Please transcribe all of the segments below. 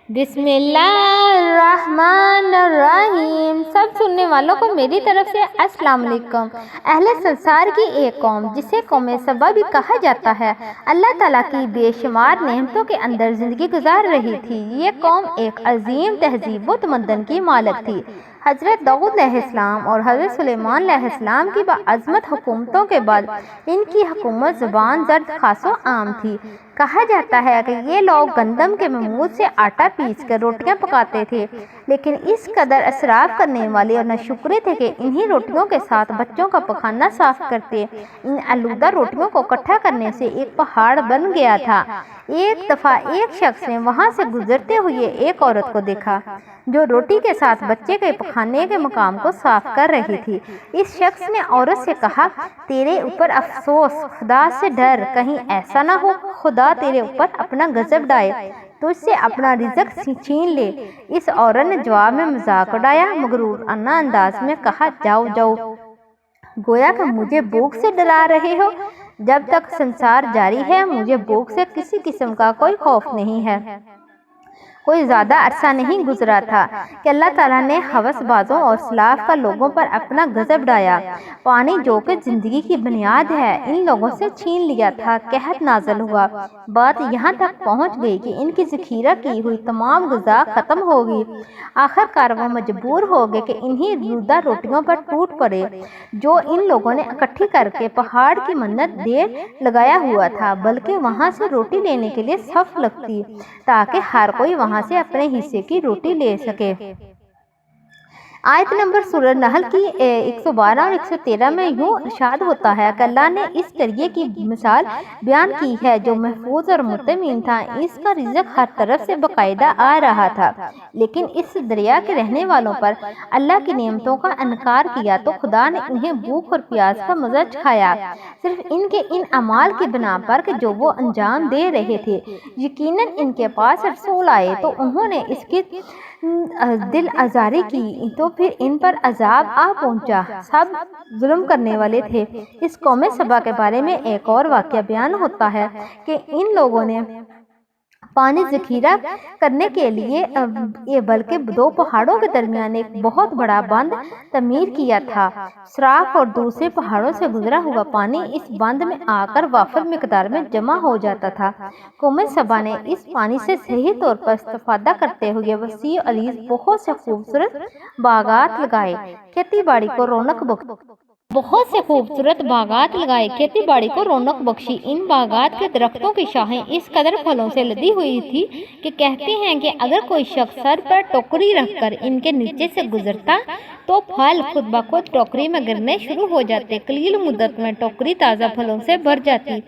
بسم اللہ الرحمن الرحیم۔ سب سننے والوں کو میری طرف سے السلام علیکم۔ اہل سنسار کی ایک قوم جسے قوم سبا بھی کہا جاتا ہے، اللہ تعالیٰ کی بے شمار نعمتوں کے اندر زندگی گزار رہی تھی۔ یہ قوم ایک عظیم تہذیب و تمدن کی مالک تھی۔ حضرت داؤد علیہ السلام اور حضرت سلیمان علیہ السلام کی باعظمت حکومتوں کے بعد ان کی حکومت زبان زرد خاص و عام تھی۔ کہا جاتا ہے کہ یہ لوگ گندم کے محمود سے آٹا پیس کر روٹیاں پکاتے تھے، لیکن اس قدر اسراف کرنے والے اور ناشکرے تھے کہ انہی روٹیوں کے ساتھ بچوں کا پخانہ صاف کرتے۔ ان آلودہ روٹیوں کو اکٹھا کرنے سے ایک پہاڑ بن گیا تھا۔ ایک دفعہ ایک شخص نے وہاں سے گزرتے ہوئے ایک عورت کو دیکھا جو روٹی کے ساتھ بچے کے پخانے کے مقام کو صاف کر رہی تھی۔ اس شخص نے عورت سے کہا، تیرے اوپر افسوس، خدا سے ڈر، کہیں ایسا نہ ہو خدا تیرے اوپر اپنا غضب ڈالے، تجھ سے اپنا رزق چھین لے۔ اس عورت نے جواب میں مذاق اڑایا، مغرورانہ انداز میں کہا، جاؤ جاؤ، گویا کہ مجھے بھوک سے ڈرا رہے ہو۔ جب تک سنسار جاری ہے مجھے بھوک سے کسی قسم کا کوئی خوف نہیں ہے۔ کوئی زیادہ عرصہ نہیں گزرا تھا کہ اللہ تعالیٰ نے ہوس بازوں اور اسلاف کا لوگوں پر اپنا غضب ڈالا۔ پانی جو کہ زندگی کی بنیاد ہے ان لوگوں سے چھین لیا تھا۔ قحط نازل ہوا۔ بات یہاں تک پہنچ گئی کہ ان کی ذخیرہ کی ہوئی تمام غذا ختم ہو گئی۔ آخر کار وہ مجبور ہو گئے کہ انہی آلودہ روٹیوں پر ٹوٹ پڑے جو ان لوگوں نے اکٹھی کر کے پہاڑ کی منت دیر لگایا ہوا تھا، بلکہ وہاں سے روٹی لینے کے لیے صف لگتی تاکہ ہر کوئی وہاں سے اپنے حصے کی روٹی لے سکے۔ آیت نمبر سورہ نحل کی 112 اور 113 میں یوں ارشاد ہوتا ہے کہ اللہ نے اس قریے کی مثال بیان کی ہے جو محفوظ اور مطمئن تھا۔ اس کا رزق ہر طرف سے باقاعدہ آ رہا تھا، لیکن اس دریا کے رہنے والوں پر اللہ کی نعمتوں کا انکار کیا تو خدا نے انہیں بھوک اور پیاس کا مزہ چکھایا، صرف ان کے ان اعمال کی بنا پر کہ جو وہ انجام دے رہے تھے۔ یقیناً ان کے پاس رسول آئے تو انہوں نے اس کی دل آزاری کی تو پھر ان پر عذاب آ پہنچا۔ سب ظلم کرنے والے تھے۔ اس قوم سبا کے بارے میں ایک اور واقعہ بیان ہوتا ہے کہ ان لوگوں نے پانی ذخیرہ کرنے کے لیے بلکہ دو پہاڑوں کے درمیان ایک بہت بڑا بند تعمیر کیا تھا۔ صراف اور دوسرے پہاڑوں سے گزرا ہوا پانی اس بند میں آ کر وافر مقدار میں جمع ہو جاتا تھا۔ قوم سبا نے اس پانی سے صحیح طور پر استفادہ کرتے ہوئے وسیع عریض بہت سے خوبصورت باغات لگائے، کھیتی باڑی کو رونق بخشی۔ ان باغات کے درختوں کی شاخیں اس قدر پھلوں سے لدی ہوئی تھی کہ کہتے ہیں کہ اگر کوئی شخص سر پر ٹوکری رکھ کر ان کے نیچے سے گزرتا تو پھل خود بخود ٹوکری میں گرنے شروع ہو جاتے۔ قلیل مدت میں ٹوکری تازہ پھلوں سے بھر جاتی۔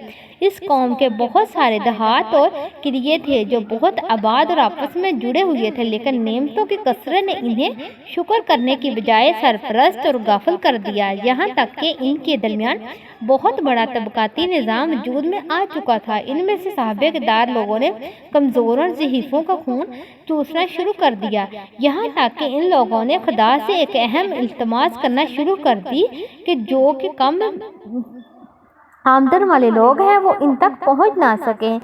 اس قوم کے بہت سارے دیہات اور قریے تھے جو بہت آباد اور آپس میں جڑے ہوئے تھے، لیکن نعمتوں کی کثرت نے انہیں شکر کرنے کی بجائے سرپرست اور غافل کر دیا، یہاں تک کہ ان کے درمیان بہت بڑا طبقاتی نظام وجود میں آ چکا تھا۔ ان میں سے صحابہ کے دار لوگوں نے کمزور اور ضعیفوں کا خون چوسنا شروع کر دیا، یہاں تک کہ ان لوگوں نے خدا سے ایک اہم التماس کرنا شروع کر دی کہ جو کہ کم آمدن والے لوگ ہیں وہ ان تک پہنچ نہ سکیں۔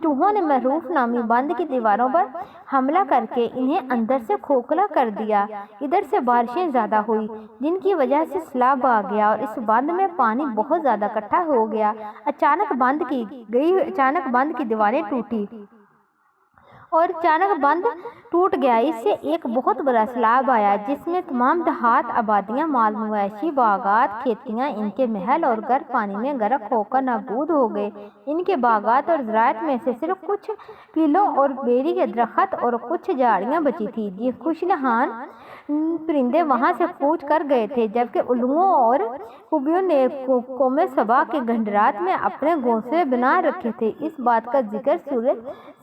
چوہوں نے معروف نامی بند کی دیواروں پر حملہ کر کے انہیں اندر سے کھوکھلا کر دیا۔ ادھر سے بارشیں زیادہ ہوئی جن کی وجہ سے سیلاب آ گیا اور اس بند میں پانی بہت زیادہ اکٹھا ہو گیا۔ اچانک بند کی دیواریں ٹوٹی اور بند ٹوٹ گیا۔ اس سے ایک بہت بڑا سیلاب آیا جس میں تمام دیہات، آبادیاں، مال مویشی، باغات، کھیتیاں، ان کے محل اور گھر پانی میں غرق ہو کر نابود ہو گئے۔ ان کے باغات اور زراعت میں سے صرف کچھ پیلوں اور بیری کے درخت اور کچھ جھاڑیاں بچی تھیں۔ یہ خوشنہان پرندے وہاں سے کوچ کر گئے تھے، جبکہ الوؤں اور کبوتروں نے قوم سبا کے کھنڈرات میں اپنے گھونسلے بنا رکھے تھے۔ اس بات کا ذکر سورہ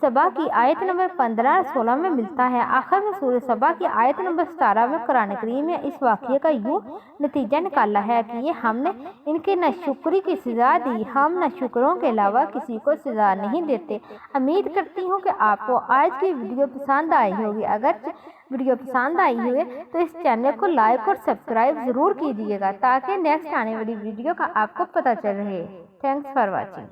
سبا کی آیت نمبر 15 اور 16 میں ملتا ہے۔ آخر میں سورہ سبا کی آیت نمبر 17 میں قرآن کریم نے اس واقعے کا یوں نتیجہ نکالا ہے کہ یہ ہم نے ان کے ناشکری کی سزا دی، ہم ناشکروں کے علاوہ کسی کو سزا نہیں دیتے۔ امید کرتی ہوں کہ آپ کو آج کی ویڈیو پسند آئی ہوگی۔ اگر ویڈیو پسند آئی ہوئے تو اس چینل کو لائک اور سبسکرائب ضرور کیجیے گا تاکہ نیکسٹ آنے والی ویڈیو کا آپ کو پتہ چل رہے۔ Thanks for watching.